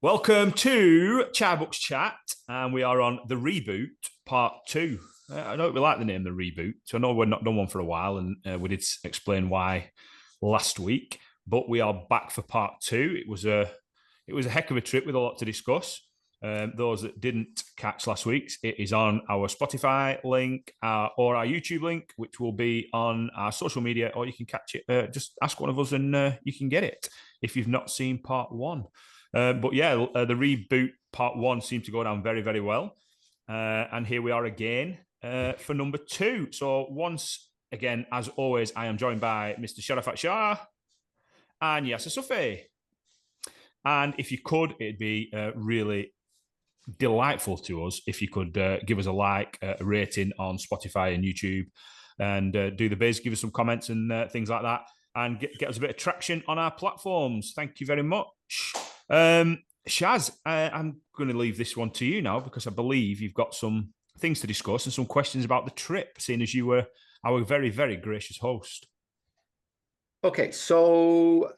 Welcome to Books Chat, and we are on the Reboot Part 2. I know we like the name The Reboot, so I know we've not done one for a while, and we did explain why last week, but we are back for Part 2. It was a heck of a trip with a lot to discuss. Those that didn't catch last week's, it is on our Spotify link or our YouTube link, which will be on our social media, or you can catch it. Just ask one of us and you can get it if you've not seen Part 1. But yeah, the Reboot Part 1 seemed to go down very, very well. And here we are again for number 2. So once again, as always, I am joined by Mr. Sharafat Shah and Yasser Sufi. And if you could, it'd be really delightful to us if you could give us a like, a rating on Spotify and YouTube, and do the biz, give us some comments and things like that, and get us a bit of traction on our platforms. Thank you very much. Shaz, I'm going to leave this one to you now because I believe you've got some things to discuss and some questions about the trip, seeing as you were our very, very gracious host. Okay, so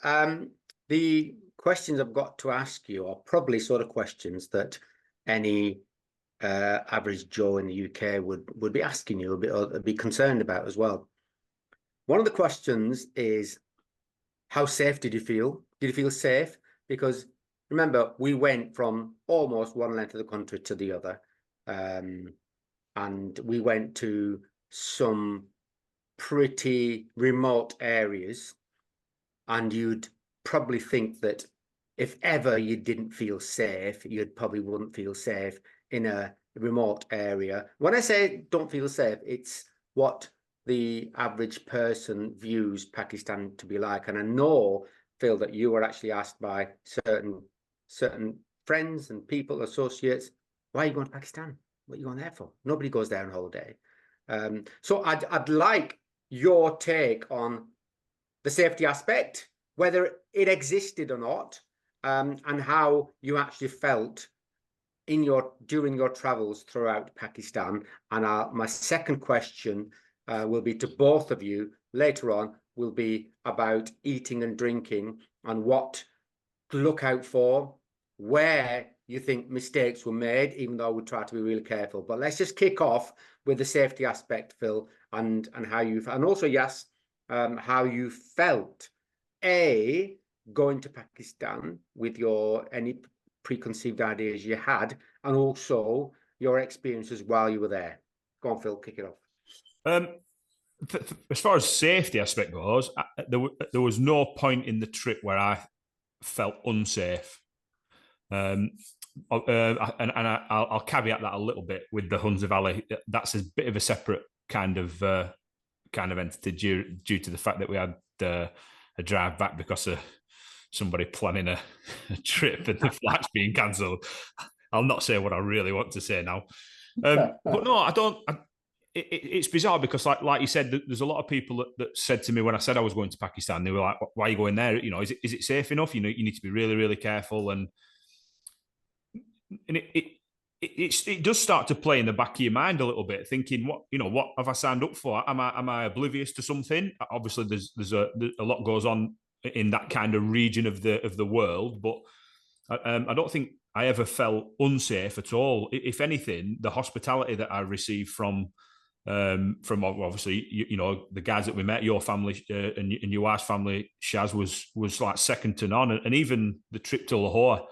the questions I've got to ask you are probably sort of questions that any average Joe in the UK would be asking you or be concerned about as well. One of the questions is, how safe did you feel? Did you feel safe? Because remember, we went from almost one end of the country to the other, and we went to some pretty remote areas, and you'd probably think that if ever you didn't feel safe, you probably wouldn't feel safe in a remote area. When I say don't feel safe, it's what the average person views Pakistan to be like. And I know, Phil, that you were actually asked by certain friends and people, associates, why are you going to Pakistan? What are you going there for? Nobody goes there on holiday. So I'd like your take on the safety aspect, whether it existed or not, and how you actually felt during your travels throughout Pakistan. And my second question will be to both of you later on, will be about eating and drinking and what to look out for, where you think mistakes were made, even though we try to be really careful. But let's just kick off with the safety aspect, Phil, and how and also, yes, how you felt, going to Pakistan with any preconceived ideas you had, and also your experiences while you were there. Go on, Phil, kick it off. As far as safety aspect goes, there was no point in the trip where I felt unsafe. And I'll caveat that a little bit with the Hunza Valley. That's a bit of a separate kind of entity due to the fact that we had a drive back because of somebody planning a trip and the flight's being cancelled. I'll not say what I really want to say now. But no, I don't. It's bizarre because, like you said, there's a lot of people that said to me when I said I was going to Pakistan, they were like, "Why are you going there? You know, is it safe enough? You know, you need to be really, really careful." And it does start to play in the back of your mind a little bit, thinking, what have I signed up for? Am I oblivious to something? Obviously, there's a lot goes on in that kind of region of the world, but I don't think I ever felt unsafe at all. If anything, the hospitality that I received from obviously the guys that we met, your family and your wife's family, Shaz, was like second to none, and even the trip to Lahore.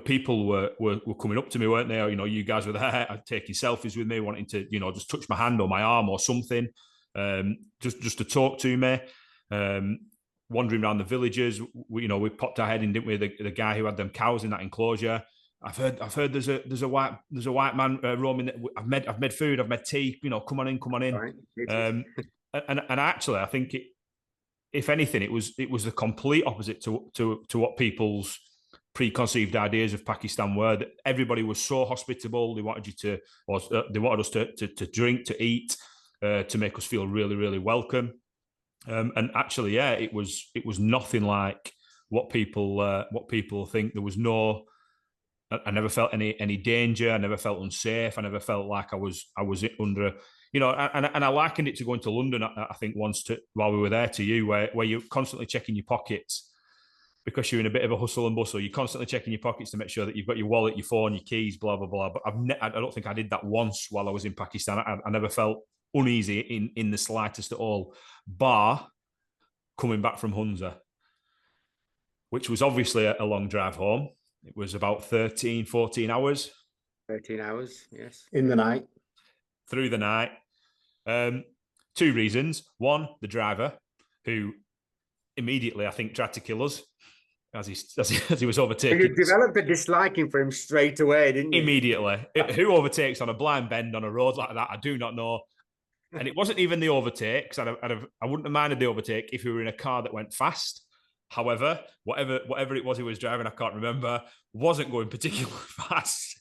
People were coming up to me, weren't they? You guys were there taking selfies with me, wanting to, just touch my hand or my arm or something, just to talk to me. Wandering around the villages, we popped our head in, didn't we? The guy who had them cows in that enclosure. I've heard there's a white man roaming. I've made food. I've made tea. Come on in. Right. And actually, I think if anything, it was the complete opposite to what people's preconceived ideas of Pakistan were. That everybody was so hospitable. They wanted us to drink, to eat, to make us feel really, really welcome. And actually, yeah, it was nothing like what people think. There was no. I never felt any danger. I never felt unsafe. I never felt like I was under. And I likened it to going to London. I think once while we were there to you, where you're constantly checking your pockets. because you're in a bit of a hustle and bustle, you're constantly checking your pockets to make sure that you've got your wallet, your phone, your keys, blah blah blah. But I don't think I did that once while I was in Pakistan. I never felt uneasy in the slightest at all, bar coming back from Hunza, which was obviously a long drive home. It was about 13, 14 hours. 13 hours, yes. In the night. Through the night. Two reasons. One, the driver, who immediately, I think, tried to kill us as he was overtaking. You developed a disliking for him straight away, didn't you? Immediately. Who overtakes on a blind bend on a road like that? I do not know. And it wasn't even the overtake, because I wouldn't have minded the overtake if we were in a car that went fast. However, whatever it was he was driving, I can't remember, wasn't going particularly fast.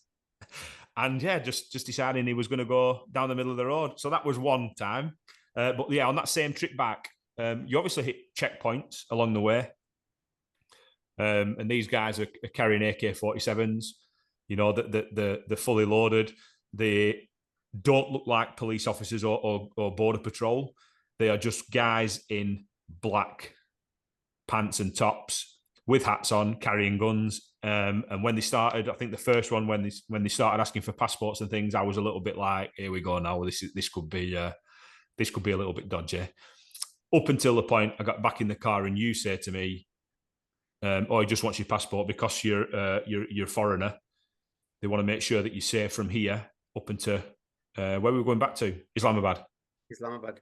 And yeah, just deciding he was going to go down the middle of the road. So that was one time. But yeah, on that same trip back, you obviously hit checkpoints along the way. And these guys are carrying AK-47s, you know, they're fully loaded. They don't look like police officers or border patrol. They are just guys in black pants and tops with hats on, carrying guns. And when they started, I think the first one, when they started asking for passports and things, I was a little bit like, here we go now. This could be a little bit dodgy. Up until the point I got back in the car and you say to me, "Oh, he just wants your passport because you're a foreigner. They want to make sure that you're safe from here up into where we were going back to, Islamabad." Islamabad.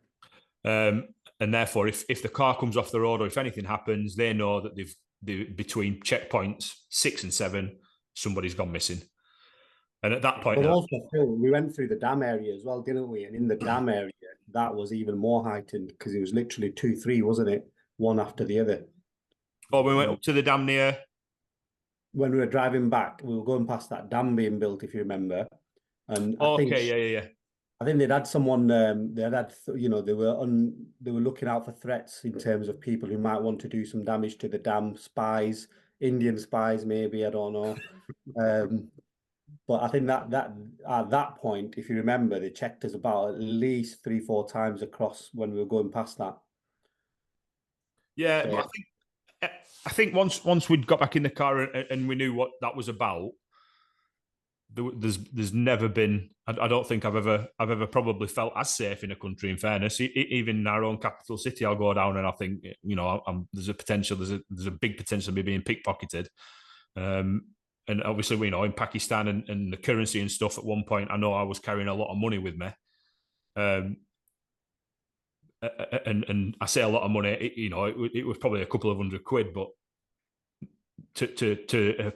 And therefore, if the car comes off the road or if anything happens, they know that they've between checkpoints 6 and 7, somebody's gone missing. And at that point, but also, Phil, we went through the dam area as well, didn't we? And in the dam area, that was even more heightened because it was literally 2, 3, wasn't it? One after the other. Oh, we went up to the dam near. When we were driving back, we were going past that dam being built, if you remember. And I think, yeah. I think they'd had someone. They were looking out for threats in terms of people who might want to do some damage to the dam. Spies, Indian spies, maybe, I don't know. But I think that at that point, if you remember, they checked us about at least 3, 4 times across when we were going past that. Yeah, So, but I think once we'd got back in the car and we knew what that was about, there's never been. I don't think I've ever probably felt as safe in a country. In fairness, even in our own capital city, I'll go down and I think, you know, there's a potential. There's a big potential of me being pickpocketed. And obviously, you know, in Pakistan and the currency and stuff, at one point, I know I was carrying a lot of money with me. And I say a lot of money, it was probably a couple of £100, but to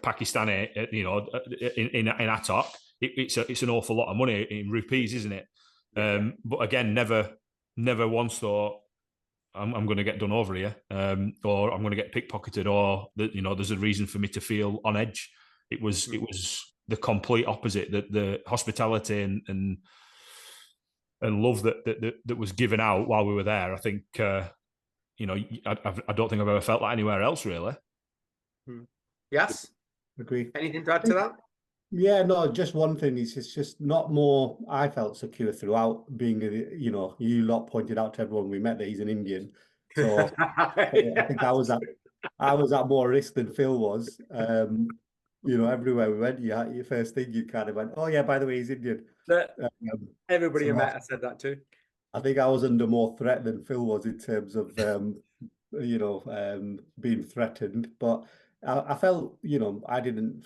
Pakistani, you know, in Attock, it's an awful lot of money in rupees, isn't it? But again, never once thought I'm going to get done over here, or I'm going to get pickpocketed, or that, you know, there's a reason for me to feel on edge. It was the complete opposite. The hospitality and love that was given out while we were there. I think, you know, I don't think I've ever felt that anywhere else, really. Yes, agree. anything to add to that? Yeah, no, just one thing is it's just not more. I felt secure throughout being, you know, you lot pointed out to everyone we met that he's an Indian. So I think I was at more risk than Phil was. You know, everywhere we went, your first thing you kind of went, oh yeah, by the way, he's Indian. Everybody you met, I said that too. I think I was under more threat than Phil was in terms of, you know, being threatened. But I felt, you know, I didn't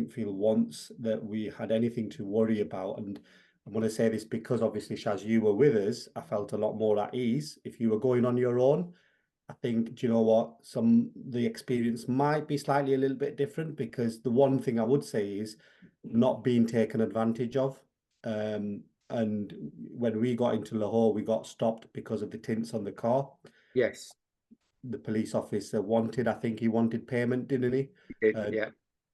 feel once that we had anything to worry about. And I'm going to say this because obviously, Shaz, you were with us. I felt a lot more at ease. If you were going on your own, I think, do you know what? The experience might be slightly a little bit different, because the one thing I would say is not being taken advantage of. And when we got into Lahore, we got stopped because of the tints on the car. Yes. The police officer I think he wanted payment, didn't he? He did, yeah.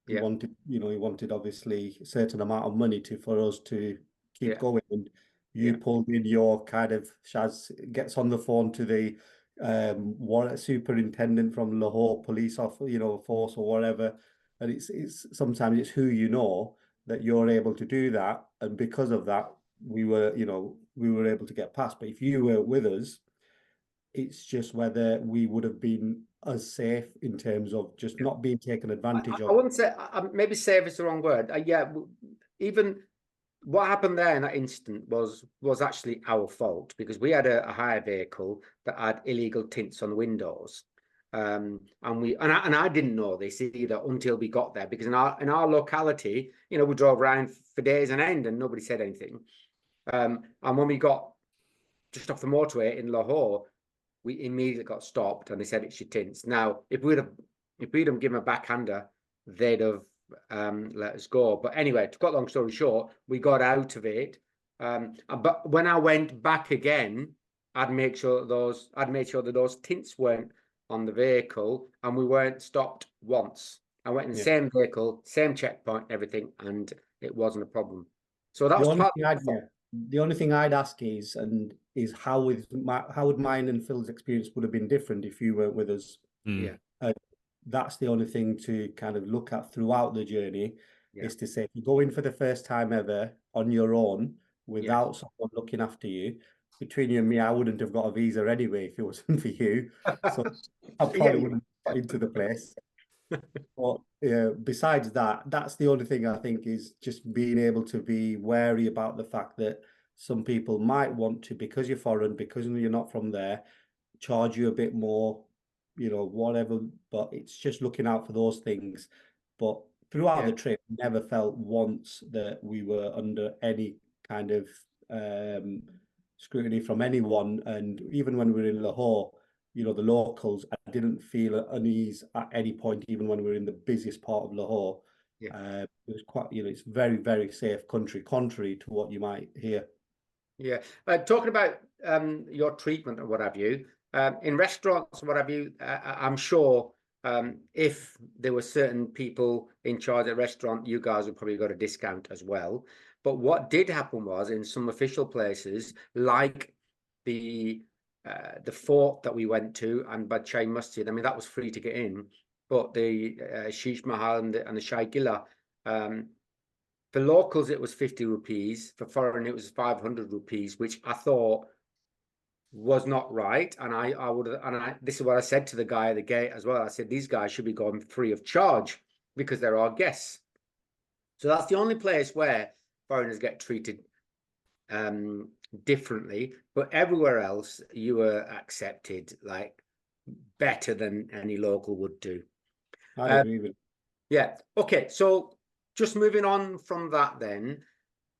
He wanted, you know, obviously a certain amount of money for us to keep going. And you pulled in your kind of, Shaz gets on the phone to the superintendent from Lahore police force or whatever. And it's sometimes it's who you know that you're able to do that. And because of that, we were able to get past. But if you were with us, it's just whether we would have been as safe in terms of just not being taken advantage I of. wouldn't say, maybe safe is the wrong word. Even what happened there in that instant was actually our fault, because we had a hire vehicle that had illegal tints on the windows. And I didn't know this either until we got there, because in our locality, you know, we drove around for days on end and nobody said anything. And when we got just off the motorway in Lahore, we immediately got stopped and they said it's your tints. Now, if we'd have given a backhander, they'd have let us go. But anyway, to cut long story short, we got out of it. But when I went back again, I'd made sure that those tints weren't on the vehicle, and we weren't stopped once. I went in the same vehicle, same checkpoint, everything, and it wasn't a problem. So that was part of the only thing I'd ask is how would mine and Phil's experience would have been different if you weren't with us. Yeah. That's the only thing to kind of look at throughout the journey, is to say, if you go in for the first time ever on your own without someone looking after you, between you and me, I wouldn't have got a visa anyway if it wasn't for you. So I probably wouldn't have got into the place. But besides that, that's the only thing I think, is just being able to be wary about the fact that some people might want to, because you're foreign, because you're not from there, charge you a bit more, you know, whatever. But it's just looking out for those things. But throughout the trip, never felt once that we were under any kind of scrutiny from anyone. And even when we were in Lahore, you know, the locals, I didn't feel at unease at any point, even when we were in the busiest part of Lahore. It was quite, you know, it's very, very safe country, contrary to what you might hear. Yeah. Talking about your treatment or what have you, in restaurants, what have you, I'm sure if there were certain people in charge at a restaurant, you guys would probably got a discount as well. But what did happen was, in some official places, like the fort that we went to and Badshah Masjid, I mean, that was free to get in. But the Sheesh Mahal and the Shah Gila, for locals, it was 50 rupees. For foreign, it was 500 rupees, which I thought was not right. And this is what I said to the guy at the gate as well. I said, these guys should be going free of charge because they're our guests. So that's the only place where foreigners get treated differently. But everywhere else, you were accepted like better than any local would do. I agree with. Yeah. Okay. So just moving on from that, then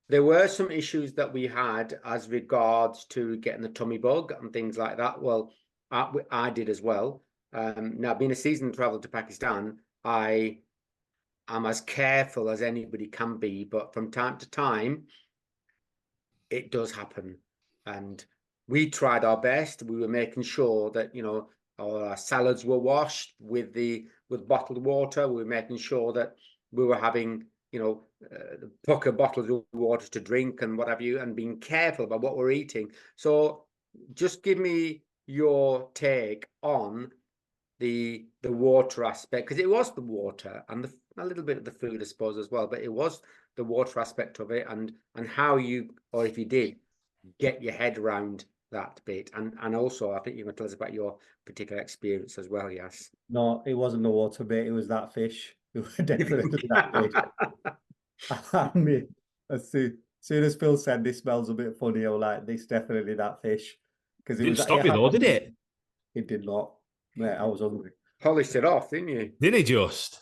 there were some issues that we had as regards to getting the tummy bug and things like that. Well, I did as well. Now, being a seasoned traveler to Pakistan, I am as careful as anybody can be, but from time to time, it does happen. And we tried our best. We were making sure that, you know, our salads were washed with bottled water. We were making sure that we were having, you know, pucker bottles of water to drink and what have you, and being careful about what we're eating. So just give me your take on the water aspect, because it was the water and a little bit of the food, I suppose, as well, but it was the water aspect of it, and how you, or if you did, get your head around that bit. And also, I think you're going to tell us about your particular experience as well. Yes. No, it wasn't the water bit. It was that fish. It was definitely that fish. I mean, as soon as Phil said this smells a bit funny, I was like, this definitely that fish. Because it didn't stop you though, did it? It did not. Mate, I was hungry. Polished it off, didn't you? Did he just?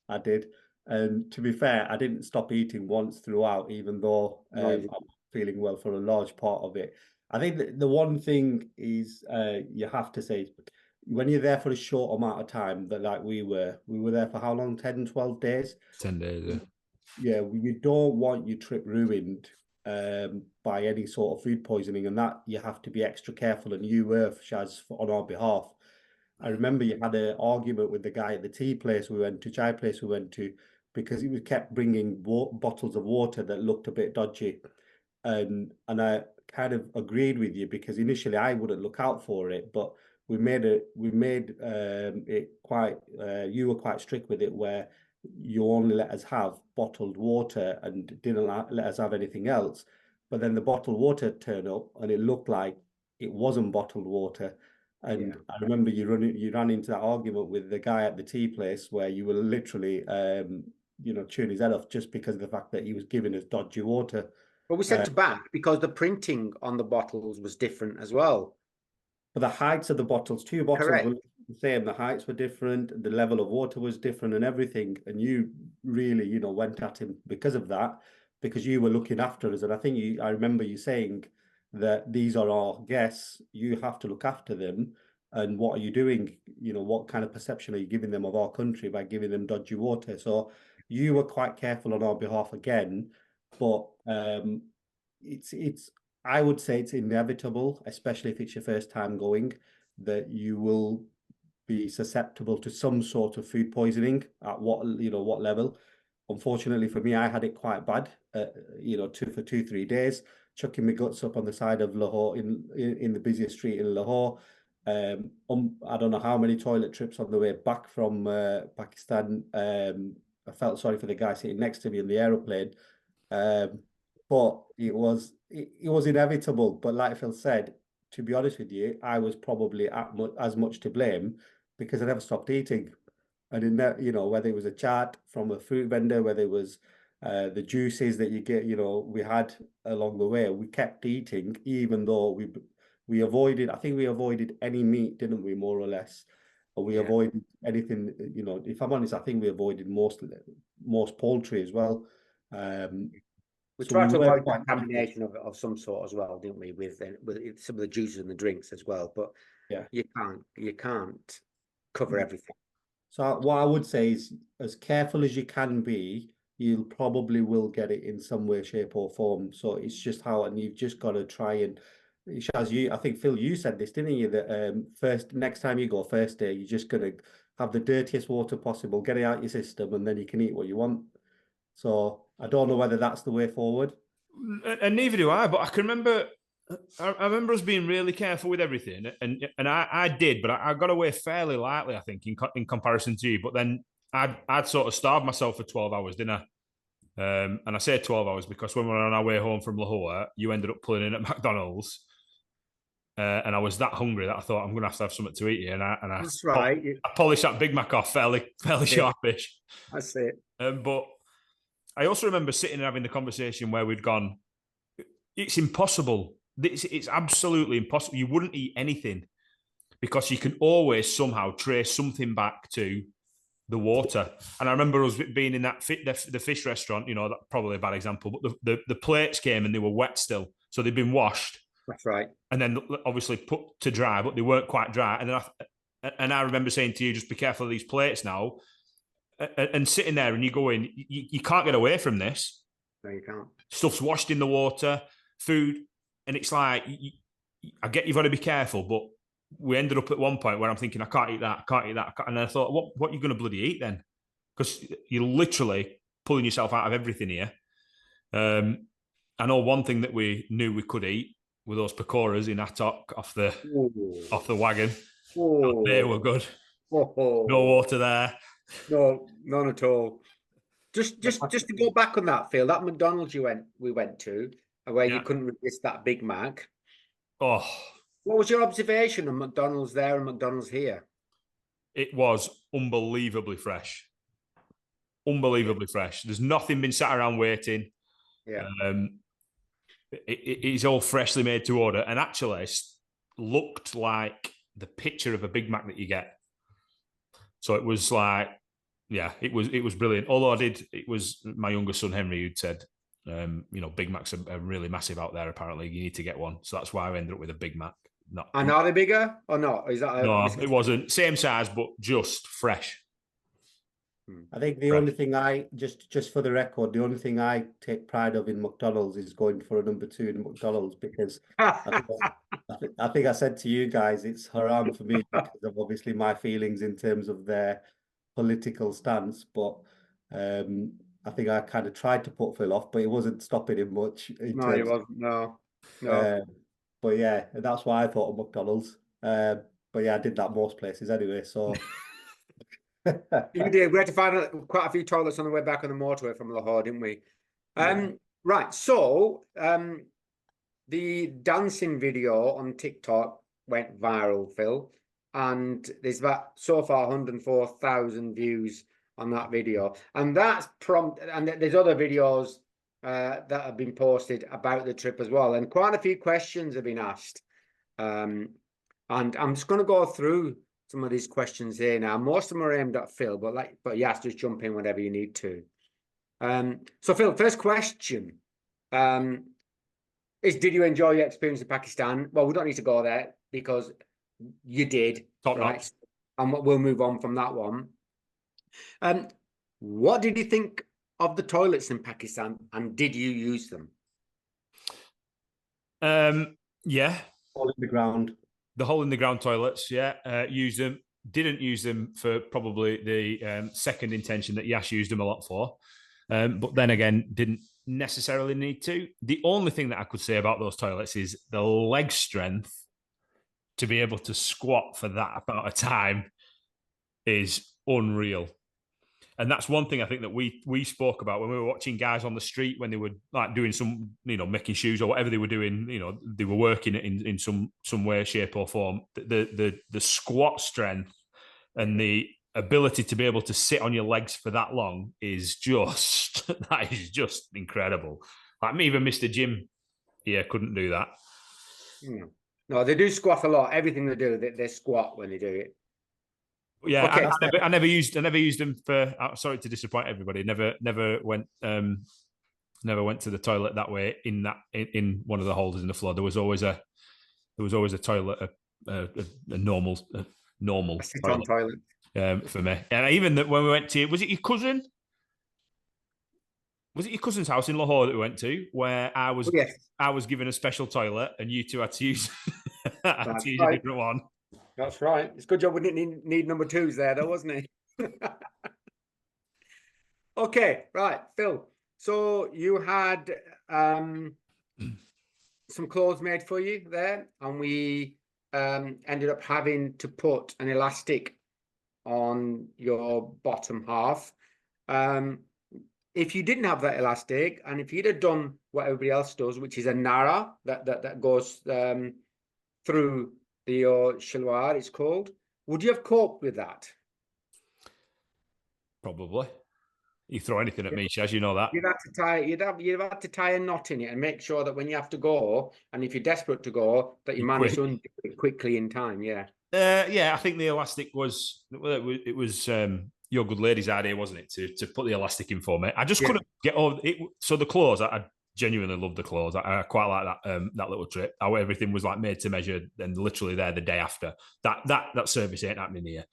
I did. And to be fair, I didn't stop eating once throughout, even though I'm feeling well for a large part of it. I think the one thing is you have to say, when you're there for a short amount of time, that like we were there for how long? 10, 12 days? 10 days, yeah. Yeah, you don't want your trip ruined by any sort of food poisoning, and that you have to be extra careful, and you were, Shaz, on our behalf. I remember you had an argument with the guy at the tea place we went to, chai place we went to, because he was kept bringing bottles of water that looked a bit dodgy. And I kind of agreed with you, because initially I wouldn't look out for it, but we made it quite, you were quite strict with it, where you only let us have bottled water and didn't let us have anything else. But then the bottled water turned up and it looked like it wasn't bottled water. And I remember you ran into that argument with the guy at the tea place where you were literally, chewing his head off just because of the fact that he was giving us dodgy water. But we sent it back because the printing on the bottles was different as well. But the heights of the bottles, 2 bottles Correct. were the same. The heights were different. The level of water was different and everything. And you really, went at him because of that, because you were looking after us. And I remember you saying that these are our guests. You have to look after them. And what are you doing? What kind of perception are you giving them of our country by giving them dodgy water? So you were quite careful on our behalf again, but I would say it's inevitable, especially if it's your first time going, that you will be susceptible to some sort of food poisoning at what level. Unfortunately for me, I had it quite bad, for 2-3 days, chucking my guts up on the side of Lahore in the busiest street in Lahore. I don't know how many toilet trips on the way back from Pakistan. I felt sorry for the guy sitting next to me in the aeroplane. But it was inevitable. But like Phil said, to be honest with you, I was probably as much to blame because I never stopped eating. I didn't, whether it was a chaat from a fruit vendor, whether it was the juices that you get, we had along the way, we kept eating, even though we avoided, I think we avoided any meat, didn't we, more or less? Or we avoided anything, if I'm honest, I think we avoided most poultry as well. We So tried to were avoid quite contamination of some sort as well, didn't we? With some of the juices and the drinks as well. But you can't cover everything. So what I would say is, as careful as you can be, you probably will get it in some way, shape, or form. So it's just and you've just got to try and, as I think Phil, you said this, didn't you? That next time you go, first day, you're just gonna have the dirtiest water possible, get it out your system, and then you can eat what you want. So I don't know whether that's the way forward. And neither do I. But I can remember, I remember us being really careful with everything, and I did, but I got away fairly lightly, I think, in comparison to you. But then I'd sort of starved myself for 12 hours, didn't I? And I say 12 hours because when we were on our way home from Lahore, you ended up pulling in at McDonald's. And I was that hungry that I thought I'm going to have something to eat here. And That's right. I polished that Big Mac off fairly sharpish. That's it. But I also remember sitting and having the conversation where we'd gone, it's impossible. It's absolutely impossible. You wouldn't eat anything because you can always somehow trace something back to the water. And I remember us being in that the fish restaurant, that's probably a bad example, but the plates came and they were wet still. So they'd been washed. That's right. And then obviously put to dry, but they weren't quite dry. And I remember saying to you, just be careful of these plates now. And sitting there and you go in, you can't get away from this. No, you can't. Stuff's washed in the water, food. And it's like, I get you've got to be careful, but we ended up at one point where I'm thinking, I can't eat that. And I thought, what are you going to bloody eat then? Because you're literally pulling yourself out of everything here. I know one thing that we knew we could eat were those pakoras in Attok off the wagon. Oh. They were good. Oh. No water there. No, none at all. Just to go back on that, Phil, that McDonald's we went to, where you couldn't resist that Big Mac. Oh. What was your observation of McDonald's there and McDonald's here? It was unbelievably fresh. Unbelievably fresh. There's nothing been sat around waiting. Yeah. It's all freshly made to order, and actually looked like the picture of a Big Mac that you get. So it was like, it was brilliant. Although it was my younger son Henry who'd said, Big Macs are really massive out there. Apparently, you need to get one. So that's why I ended up with a Big Mac. And are they bigger or not? Is that no? It wasn't same size, but just fresh. I think the only thing just for the record, the only thing I take pride of in McDonald's is going for a number 2 in McDonald's, because I think I said to you guys, it's haram for me because of obviously my feelings in terms of their political stance. But I think I kind of tried to put Phil off, but it wasn't stopping him much. No, it wasn't. No. But yeah, that's why I thought of McDonald's. But yeah, I did that most places anyway. So. You did. We had to find quite a few toilets on the way back on the motorway from Lahore, didn't we? Right. So the dancing video on TikTok went viral, Phil, and there's about so far 104,000 views on that video, and that's and there's other videos that have been posted about the trip as well, and quite a few questions have been asked. And I'm just going to go through some of these questions here now. Most of them are aimed at Phil, but yes, just jump in whenever you need to. So Phil, first question is, did you enjoy your experience in Pakistan? Well, we don't need to go there because you did. Top right? notch. And we'll move on from that one. What did you think of the toilets in Pakistan, and did you use them? Yeah. All in the ground. The hole in the ground toilets, yeah. Used them. Didn't use them for probably the second intention that Yash used them a lot for. But then again, didn't necessarily need to. The only thing that I could say about those toilets is the leg strength to be able to squat for that amount of time is unreal. And that's one thing I think that we spoke about when we were watching guys on the street when they were like doing some, making shoes or whatever they were doing. They were working in some way, shape, or form. The squat strength and the ability to be able to sit on your legs for that long is just incredible. Like even Mr. Jim here couldn't do that. No, they do squat a lot. Everything they do, they squat when they do it. Yeah, okay. I never used them for. Sorry to disappoint everybody. Never went to the toilet that way in one of the holders in the floor. There was always a toilet, a normal toilet for me. And even that when we went to, was it your cousin? Was it your cousin's house in Lahore that we went to, where I was given a special toilet and you two had to use a different one? That's right. It's a good job we didn't need number twos there, though, wasn't it? Okay, right, Phil. So you had some clothes made for you there, and we ended up having to put an elastic on your bottom half. If you didn't have that elastic, and if you'd have done what everybody else does, which is a nara that goes through your shalwar, it's called, would you have coped with that? Probably. You throw anything at me, Shaz, you know that. You'd have had to tie a knot in it and make sure that when you have to go, and if you're desperate to go, that you manage to undo it quickly in time. Yeah. Yeah, I think the elastic was your good lady's idea, wasn't it, to put the elastic in for me. I just couldn't get over it. So the clothes, I genuinely love the clothes. I quite like that little trip. How everything was like made to measure, and literally there the day after. That service ain't happening here.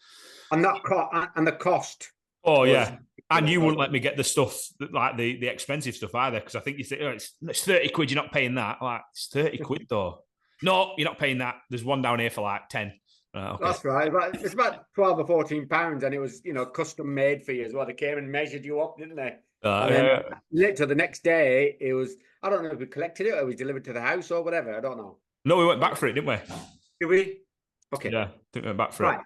And the cost. Oh yeah, and you wouldn't let me get the stuff like the expensive stuff either, because I think you think it's 30 quid. You're not paying that. Like, it's 30 quid though. No, you're not paying that. There's one down here for like 10. Okay. That's right. It's about 12 or 14 pounds, and it was custom made for you as well. They came and measured you up, didn't they? And then later the next day, it was, I don't know if we collected it or it was delivered to the house or whatever. I don't know. No, we went back for it, didn't we? Did we? Okay. Yeah, I think we went back for it.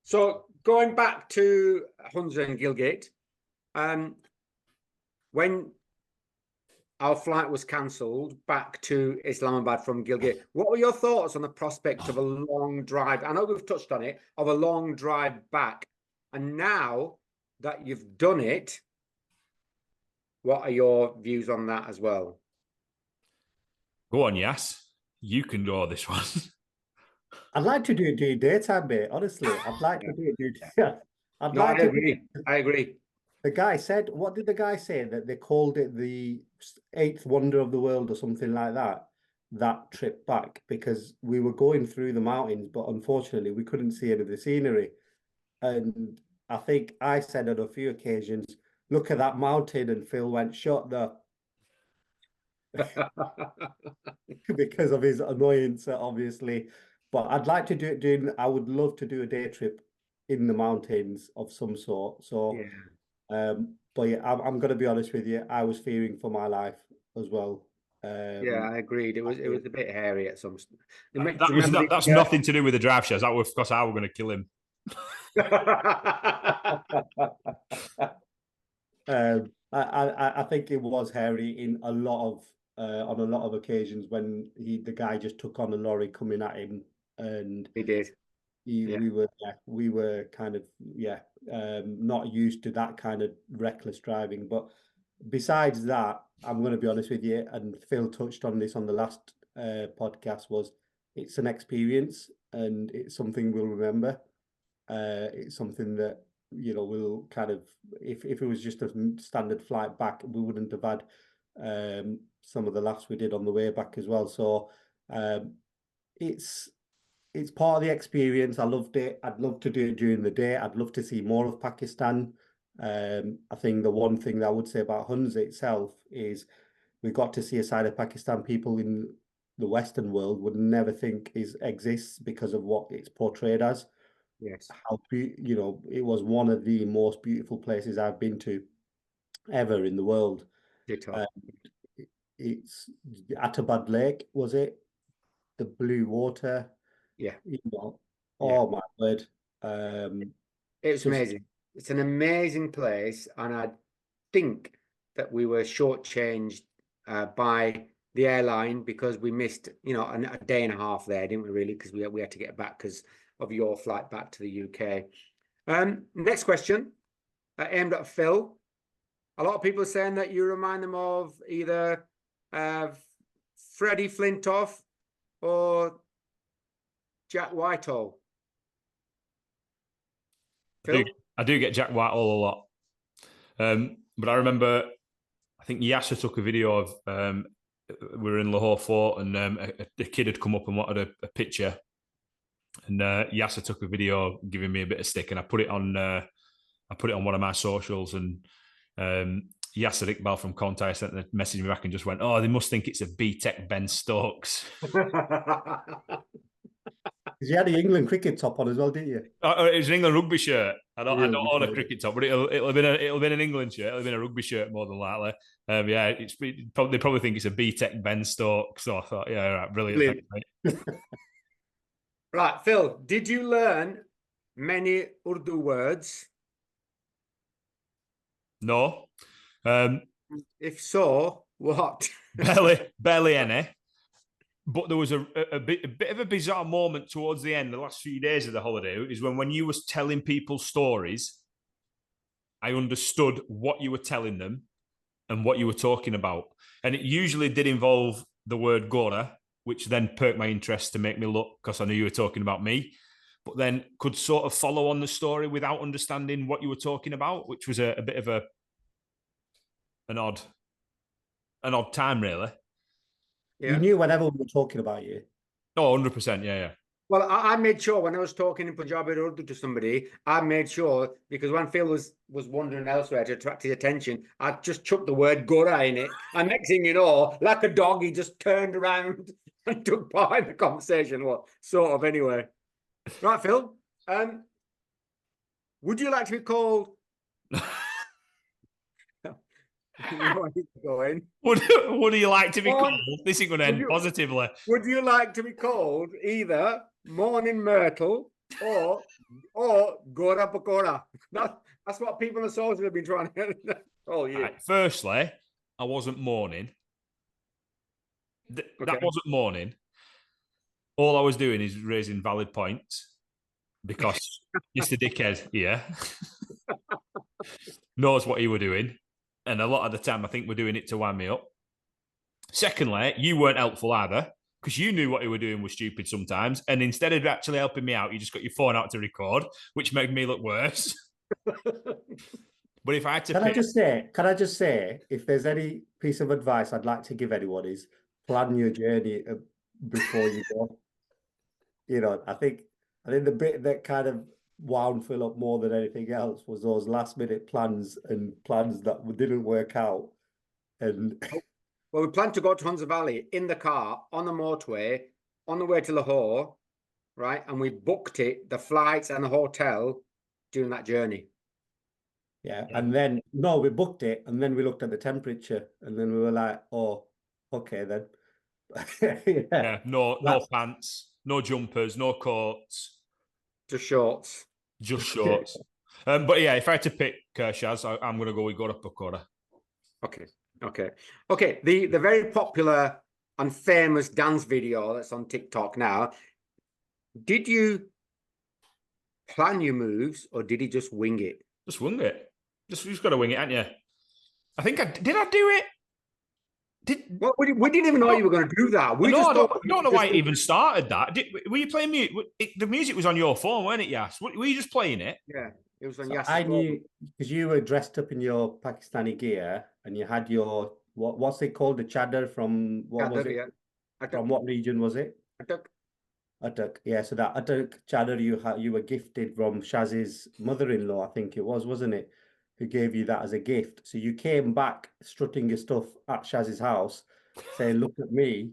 So going back to Hunza and Gilgit, when our flight was cancelled back to Islamabad from Gilgit, what were your thoughts on the prospect of a long drive? I know we've touched on it, of a long drive back. And now that you've done it, what are your views on that as well? Go on, Yas. You can go this one. I'd like to do it daytime, mate. Honestly, I'd like to do it. Yeah, I agree. The guy said, what did the guy say? That they called it the 8th wonder of the world or something like that, that trip back, because we were going through the mountains, but unfortunately we couldn't see any of the scenery. And I think I said on a few occasions, look at that mountain, and Phil went, shut the... because of his annoyance, obviously. But I'd like to do it I would love to do a day trip in the mountains of some sort. So, but yeah, I'm going to be honest with you. I was fearing for my life as well. Yeah, I agreed. It was a bit hairy at some. That's nothing to do with the drive, Shaz. That was because I was going to kill him. I think it was hairy in on a lot of occasions when the guy just took on a lorry coming at him and We did. Yeah. we were kind of not used to that kind of reckless driving. But besides that, I'm going to be honest with you, and Phil touched on this on the last podcast, was it's an experience and it's something we'll remember. It's something that, you know, we'll kind of, if it was just a standard flight back, we wouldn't have had some of the laughs we did on the way back as well. So it's part of the experience. I loved it. I'd love to do it during the day. I'd love to see more of Pakistan. I think the one thing that I would say about Hunza itself is we got to see a side of Pakistan people in the Western world would never think exists because of what it's portrayed as. Yes. You know, it was one of the most beautiful places I've been to ever in the world. It's Atabad Lake, was it? The blue water. Yeah. You know, oh my word. It's amazing. It's an amazing place, and I think that we were shortchanged by the airline because we missed, you know, a day and a half there, didn't we? Really, because we had to get back because of your flight back to the UK. Next question, aimed at Phil. A lot of people are saying that you remind them of either Freddie Flintoff or Jack Whitehall. I do get Jack Whitehall a lot. But I remember, I think Yasser took a video of, we were in Lahore Fort, and a kid had come up and wanted a picture. And Yasser took a video giving me a bit of stick, and I put it on one of my socials, and Yasser Iqbal from Conti sent a message me back and just went, "Oh, they must think it's a B-Tech Ben Stokes." You had the England cricket top on as well, didn't you? It was an England rugby shirt. I don't own a cricket top, but it'll have been an England shirt. It'll have been a rugby shirt more than likely. They probably think it's a B-Tech Ben Stokes. So I thought, yeah, right, brilliant. Right, Phil, did you learn many Urdu words? No. If so, what? barely any. But there was a bit of a bizarre moment towards the end, the last few days of the holiday, is when you was telling people stories, I understood what you were telling them and what you were talking about. And it usually did involve the word Gora, which then perked my interest to make me look, because I knew you were talking about me, but then could sort of follow on the story without understanding what you were talking about, which was a bit of an odd time, really. Yeah. You knew whenever we were talking about you. Oh, 100%, yeah. Well, I made sure when I was talking in Punjabi or Urdu to somebody, I made sure, because when Phil was wandering elsewhere to attract his attention, I just chucked the word Gora in it. And next thing you know, like a dog, he just turned around and took part in the conversation. Well, sort of, anyway. Right, Phil. Would you like to be called... Would you like to be called? This is going to end positively. Would you like to be called either Morning Myrtle or Gora Pakora? That's what people on social have been trying to call you. Right, firstly, I wasn't mourning. That wasn't mourning. All I was doing is raising valid points because Mr. Dickhead here knows what he were doing. And a lot of the time, I think we're doing it to wind me up. Secondly, you weren't helpful either, because you knew what you were doing was stupid sometimes. And instead of actually helping me out, you just got your phone out to record, which made me look worse. But if I had to Can I just say, if there's any piece of advice I'd like to give anyone is plan your journey before you go. You know, I think the bit that kind of wound Phil up more than anything else was those last minute plans that didn't work out. And well, we planned to go to Hunza Valley in the car on the motorway on the way to Lahore, right? And we booked the flights and the hotel during that journey. Yeah, and then we booked it, and then we looked at the temperature, and then we were like, "Oh, okay then." No pants, no jumpers, no coats. Just shorts. But yeah, if I had to pick Shaz, I'm going to go with Gora Pakora. Okay. The very popular and famous dance video that's on TikTok now Did you plan your moves or did he just wing it? Just wing it. Just got to wing it, haven't you? I think I did. I do it. Well, we didn't even know you were going to do that. We just I thought don't know why it even started that. Were you playing music? The music was on your phone, weren't it, Yas? Were you just playing it? Yeah, it was on So Yas's I phone. knew because you were dressed up in your Pakistani gear and you had your what's it called? The chadar from what was it? Yeah. From what region was it? Attock. Yeah, so that Attock chadar you were gifted from Shaz's mother-in-law, I think it was, wasn't it? Who gave you that as a gift. So you came back strutting your stuff at Shaz's house, saying, "Look at me."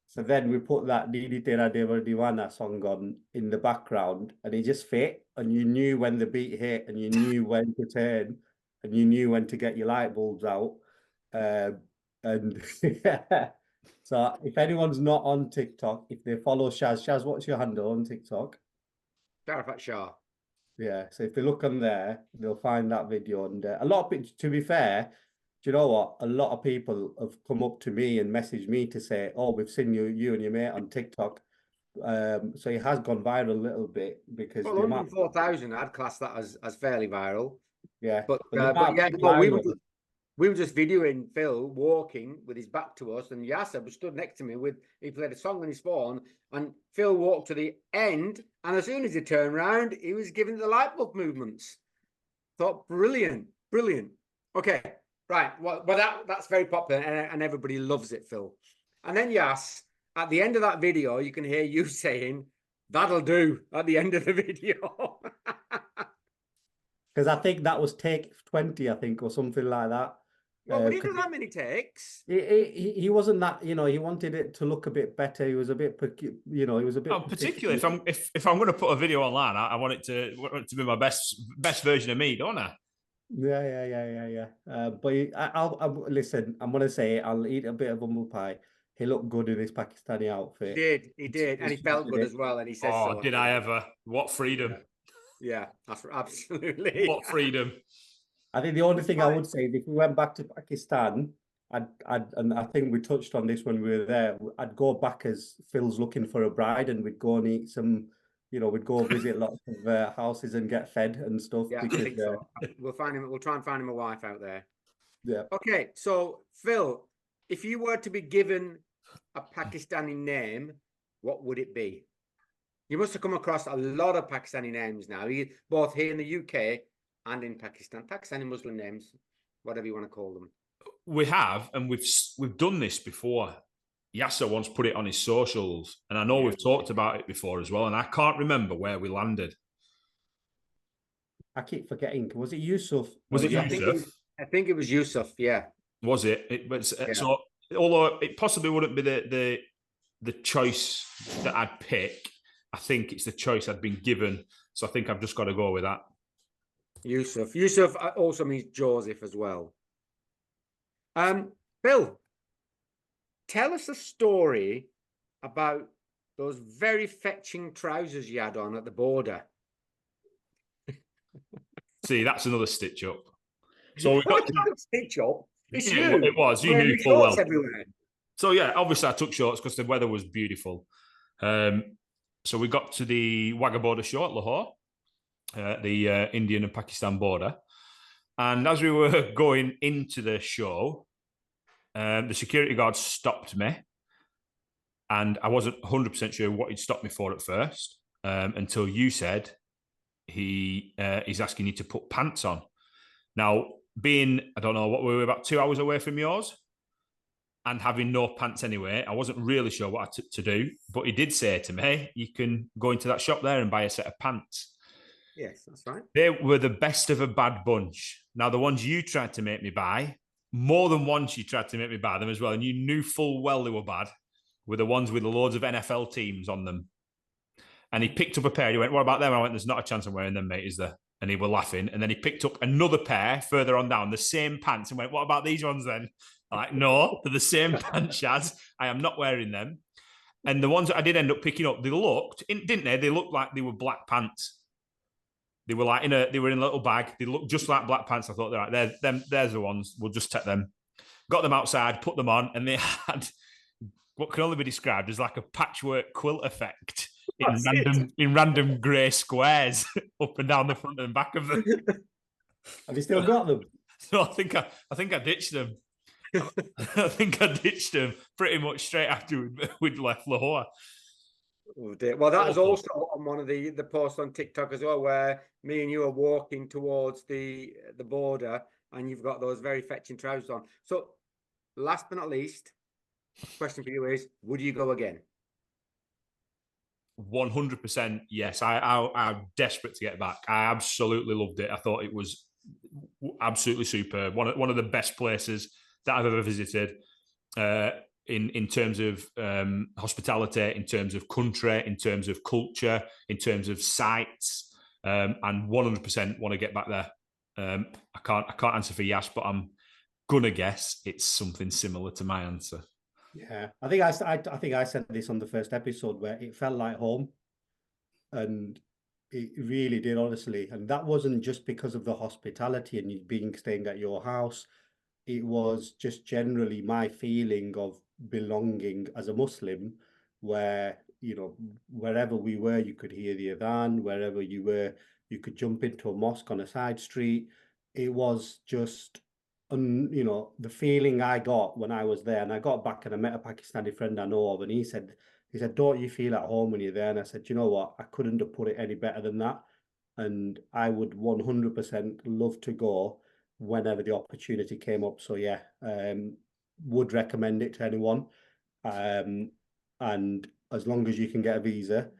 So then we put that Didi Tera Deva Diwana song on in the background, and it just fit. And you knew when the beat hit, and you knew when to turn, and you knew when to get your light bulbs out. And yeah. So if anyone's not on TikTok, if they follow Shaz, what's your handle on TikTok? Sharafat Shah. Yeah. So if they look on there, they'll find that video. And a lot of people, to be fair, do you know what? A lot of people have come up to me and messaged me to say, "Oh, we've seen you and your mate on TikTok." So it has gone viral a little bit because Well, the amount, 104,000, I'd class that as fairly viral. yeah, But the amount yeah, of no, viral. we were just videoing Phil walking with his back to us, and Yasser was stood next to me he played a song on his phone, and Phil walked to the end, and as soon as he turned around, he was giving the light bulb movements. Thought brilliant. Okay, right. Well, that's very popular, and everybody loves it, Phil. And then Yas, at the end of that video, you can hear you saying, "That'll do," at the end of the video. Because I think that was take 20, I think, or something like that. Well, we didn't do that many takes. He wasn't that, he wanted it to look a bit better. He was a bit, he was a bit. Oh, particularly if I'm going to put a video online, I want it to be my best version of me, don't I? Yeah. But I'll listen. I'm gonna say I'll eat a bit of humble pie. He looked good in his Pakistani outfit. He did, and he felt good as well. And he said, "Oh, so. did I ever? What freedom! Yeah, that's absolutely what freedom!" I think the only thing I would say is if we went back to Pakistan, and I think we touched on this when we were there. I'd go back as Phil's looking for a bride, and we'd go and eat some. We'd go visit lots of houses and get fed and stuff. Yeah, because, I think so. We'll find him. We'll try and find him a wife out there. Yeah. Okay, so Phil, if you were to be given a Pakistani name, what would it be? You must have come across a lot of Pakistani names now, both here in the UK and in Pakistan. Pakistani Muslim names, whatever you want to call them. We have, and we've done this before. Yasser once put it on his socials, and I know we've talked about it before as well, and I can't remember where we landed. I keep forgetting. Was it Yusuf? Was it Yusuf? I think it was Yusuf, yeah. Was it? So, although it possibly wouldn't be the choice that I'd pick, I think it's the choice I'd been given. So I think I've just got to go with that. Yusuf. Yusuf also means Joseph as well. Bill, tell us a story about those very fetching trousers you had on at the border. See, that's another stitch up. So we got stitch up. It's you. It was. You knew full well. Everywhere. So yeah, obviously I took shorts because the weather was beautiful. So we got to the Wagah border show at Lahore, the Indian and Pakistan border. And as we were going into the show, the security guard stopped me. And I wasn't 100% sure what he'd stopped me for at first, until you said he's asking you to put pants on. Now, I don't know, what we were about 2 hours away from yours and having no pants anyway, I wasn't really sure what to do. But he did say to me, you can go into that shop there and buy a set of pants. Yes, that's right. They were the best of a bad bunch. Now, the ones you tried to make me buy, more than once you tried to make me buy them as well, and you knew full well they were bad, were the ones with loads of NFL teams on them. And he picked up a pair. He went, "What about them?" I went, "There's not a chance I'm wearing them, mate, is there?" And he were laughing. And then he picked up another pair further on down, the same pants, and went, "What about these ones then?" I'm like, "No, they're the same pants, Shaz. I am not wearing them." And the ones that I did end up picking up, didn't they? They looked like they were black pants. They were like they were in a little bag. They looked just like black pants. I thought, there's the ones. We'll just take them. Got them outside, put them on, and they had what can only be described as like a patchwork quilt effect in random grey squares up and down the front and back of them. Have you still got them? So I think I ditched them. I think I ditched them pretty much straight after we'd left Lahore. Oh dear. Well, that was also on one of the posts on TikTok as well, where me and you are walking towards the border, and you've got those very fetching trousers on. So, last but not least, question for you is: would you go again? 100% yes. I'm desperate to get back. I absolutely loved it. I thought it was absolutely superb. One of the best places that I've ever visited. In terms of hospitality, in terms of country, in terms of culture, in terms of sites, and 100% want to get back there. I can't answer for yes, but I'm gonna guess it's something similar to my answer. Yeah, I think I said this on the first episode where it felt like home, and it really did, honestly. And that wasn't just because of the hospitality and you being staying at your house. It was just generally my feeling of belonging as a Muslim, where, wherever we were, you could hear the adhan, wherever you were, you could jump into a mosque on a side street. It was just, the feeling I got when I was there. And I got back and I met a Pakistani friend I know of, and he said, don't you feel at home when you're there? And I said, you know what? I couldn't have put it any better than that. And I would 100% love to go whenever the opportunity came up. So yeah, would recommend it to anyone. And as long as you can get a visa,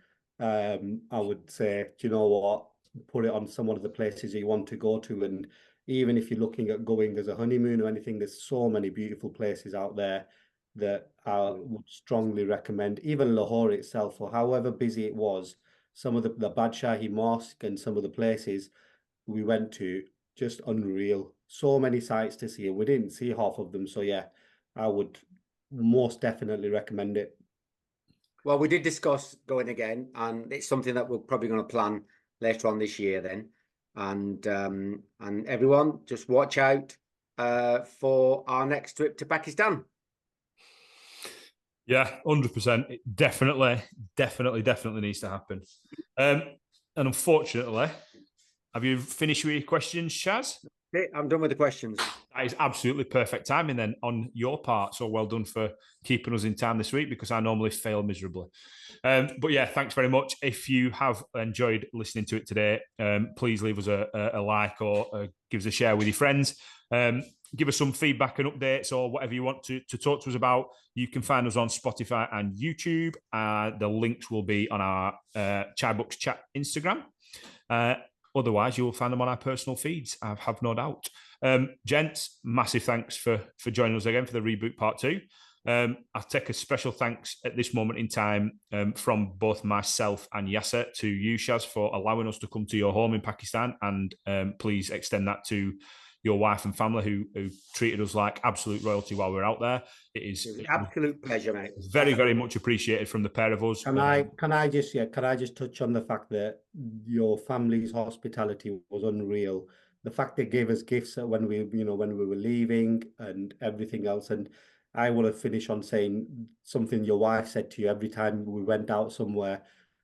I would say, do you know what? Put it on some of the places you want to go to. And even if you're looking at going as a honeymoon or anything, there's so many beautiful places out there that I would strongly recommend. Even Lahore itself, or however busy it was, some of the Badshahi Mosque and some of the places we went to, just unreal. So many sites to see, and we didn't see half of them. So yeah, I would most definitely recommend it. Well, we did discuss going again, and it's something that we're probably going to plan later on this year then. And everyone, just watch out for our next trip to Pakistan. Yeah, 100%. It definitely needs to happen. And unfortunately, have you finished with your questions, Shaz? Okay, I'm done with the questions. That is absolutely perfect timing then on your part. So well done for keeping us in time this week, because I normally fail miserably. But yeah, thanks very much. If you have enjoyed listening to it today, please leave us a like or give us a share with your friends. Give us some feedback and updates or whatever you want to talk to us about. You can find us on Spotify and YouTube. The links will be on our Chai Books Chat Instagram. Otherwise, you will find them on our personal feeds, I have no doubt. Gents, massive thanks for joining us again for the Reboot Part 2. I'll take a special thanks at this moment in time from both myself and Yasser to you, Shaz, for allowing us to come to your home in Pakistan, and please extend that to your wife and family who treated us like absolute royalty while we were out there. It is an absolute pleasure, mate. Very, very much appreciated from the pair of us. Can I just touch on the fact that your family's hospitality was unreal. The fact they gave us gifts when we were leaving and everything else. And I want to finish on saying something your wife said to you every time we went out somewhere.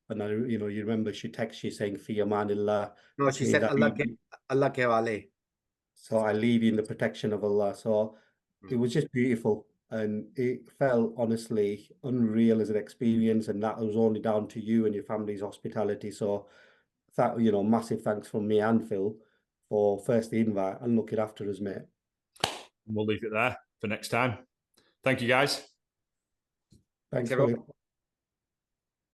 And you remember she texted you saying, "Fi amanillah." No, she said, Allah ke wale. So I leave you in the protection of Allah. So it was just beautiful. And it felt honestly unreal as an experience. And that was only down to you and your family's hospitality. So that, massive thanks from me and Phil for first the invite and looking after us, mate. We'll leave it there for next time. Thank you, guys. Thanks, everyone.